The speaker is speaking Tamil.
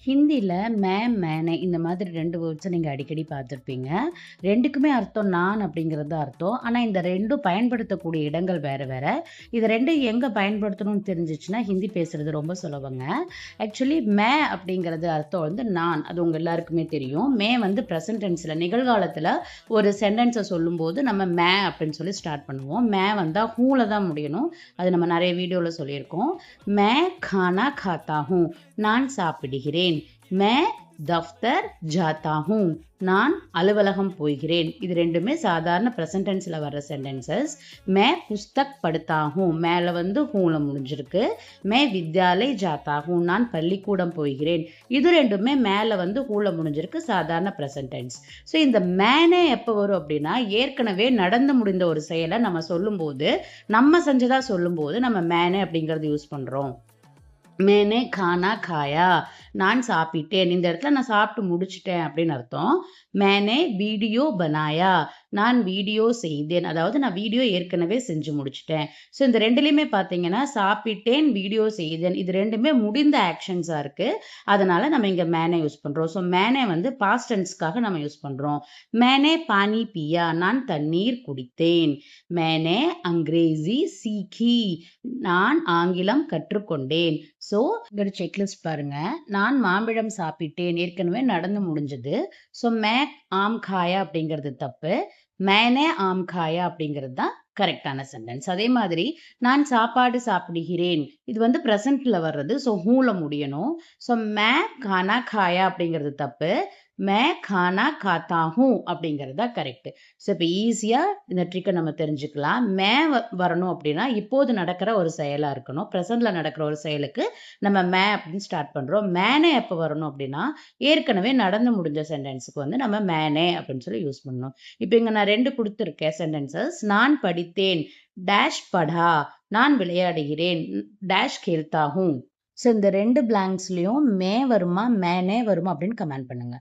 ஹிந்தியில மே, மேனே இந்த மாதிரி 2 வேர்ட்ஸ நீங்க அடிக்கடி பார்த்துருப்பீங்க. 2க்குமே அர்த்தம் நான் அப்படிங்கிறது தான் அர்த்தம். ஆனா இந்த 2ம் பயன்படுத்தக்கூடிய இடங்கள் வேற வேற. இது 2ம் எங்க பயன்படுத்தணும்னு தெரிஞ்சுச்சுன்னா, ஹிந்தி பேசுறது ரொம்ப சுலபங்க. ஆக்சுவலி மே அப்படிங்கிறது அர்த்தம் வந்து நான். அது உங்க எல்லாருக்குமே தெரியும். மே வந்து பிரசன்ட் டென்ஸ்ல நிகழ்காலத்துல ஒரு சென்டென்ஸ சொல்லும்போது நம்ம மே அப்படின்னு சொல்லி ஸ்டார்ட் பண்ணுவோம். மே வந்தா ஹூல தான் முடியணும். அது நம்ம நெறைய வீடியோல சொல்லியிருக்கோம். மே கானா காத்தா ஹூம். நான் சாப்பிடுகிறேன். மே தஃப்தர் ஜாத்தா ஹூம். நான் அலுவலகம் போகிறேன். இது 2மே சாதாரண பிரசன்ட் டென்ஸ்ல வர்ற சென்டென்சஸ். மே புஸ்தக் படுத்தா ஹூம். மேல வந்து ஹூல முடிஞ்சிருக்கு. மே வித்யாலய் ஜாத்தா ஹூம். நான் பள்ளிக்கூடம் போகிறேன். இது 2மே மேல வந்து ஹூல முடிஞ்சிருக்கு. சாதாரண பிரசன்ட் டென்ஸ். ஸோ இந்த மேனே எப்போ வரும் அப்படின்னா, ஏற்கனவே நடந்து முடிந்த ஒரு செயலை நம்ம சொல்லும்போது, நம்ம செஞ்சதா சொல்லும்போது நம்ம மேனே அப்படிங்கிறது யூஸ் பண்றோம். மேனே கானா காயா. நான் சாப்பிட்டேன். இந்த இடத்துல நான் சாப்பிட்டு முடிச்சுட்டேன் அப்படின்னு அர்த்தம். மேனே வீடியோ பனாயா. நான் வீடியோ செய்தேன். அதாவது நான் வீடியோ ஏற்கனவே செஞ்சு முடிச்சுட்டேன். ஸோ இந்த 2லயுமே பார்த்தீங்கன்னா, சாப்பிட்டேன், வீடியோ செய்தேன். இது 2மே முடிந்த ஆக்ஷன்ஸா இருக்கு. அதனால நம்ம இங்க மேனே யூஸ் பண்றோம். ஸோ மேனே வந்து பாஸ்ட் டென்ஸ்க்காக நம்ம யூஸ் பண்றோம். மேனே பானி பியா. நான் தண்ணீர் குடித்தேன். மேனே அங்கிரேசி சீகி. நான் ஆங்கிலம் கற்றுக்கொண்டேன். ஸோ இங்க ஒரு செக்லிஸ்ட் பாருங்க. நான் மாம்பழம் சாப்பிட்டேன். ஏற்கனவே நடந்து முடிஞ்சது. ஸோ மே ஆம் காயா அப்படிங்கிறது தப்பு. மேனே ஆம் காயா அப்படிங்கிறது தான் கரெக்டான சென்டென்ஸ். அதே மாதிரி நான் சாப்பாடு சாப்பிடுகிறேன். இது வந்து பிரசன்ட்ல வர்றது. ஸோ ஹூல முடியணும். ஸோ மே கானா காயா அப்படிங்கிறது தப்பு. மே கானா காத்தா ஹூ அப்படிங்கிறது தான் கரெக்ட். ஸோ இப்போ ஈஸியா இந்த ட்ரிக்கை நம்ம தெரிஞ்சுக்கலாம். மே வரணும் அப்படின்னா இப்போது நடக்கிற ஒரு செயலா இருக்கணும். பிரசன்ட்ல நடக்கிற ஒரு செயலுக்கு நம்ம மே அப்படின்னு ஸ்டார்ட் பண்றோம். மேனே எப்போ வரணும் அப்படின்னா ஏற்கனவே நடந்து முடிஞ்ச சென்டென்ஸுக்கு வந்து நம்ம மேனே அப்படின்னு சொல்லி யூஸ் பண்ணணும். இப்போ இங்க நான் 2 கொடுத்துருக்கேன் சென்டென்சஸ். நான் படித்தேன். டேஷ் படா. நான் விளையாடுகிறேன். டேஷ் கேல்தா ஹூம். ஸோ இந்த 2 பிளாங்க்ஸ்லயும் மே வருமா மேனே வருமா அப்படின்னு கமெண்ட் பண்ணுங்க.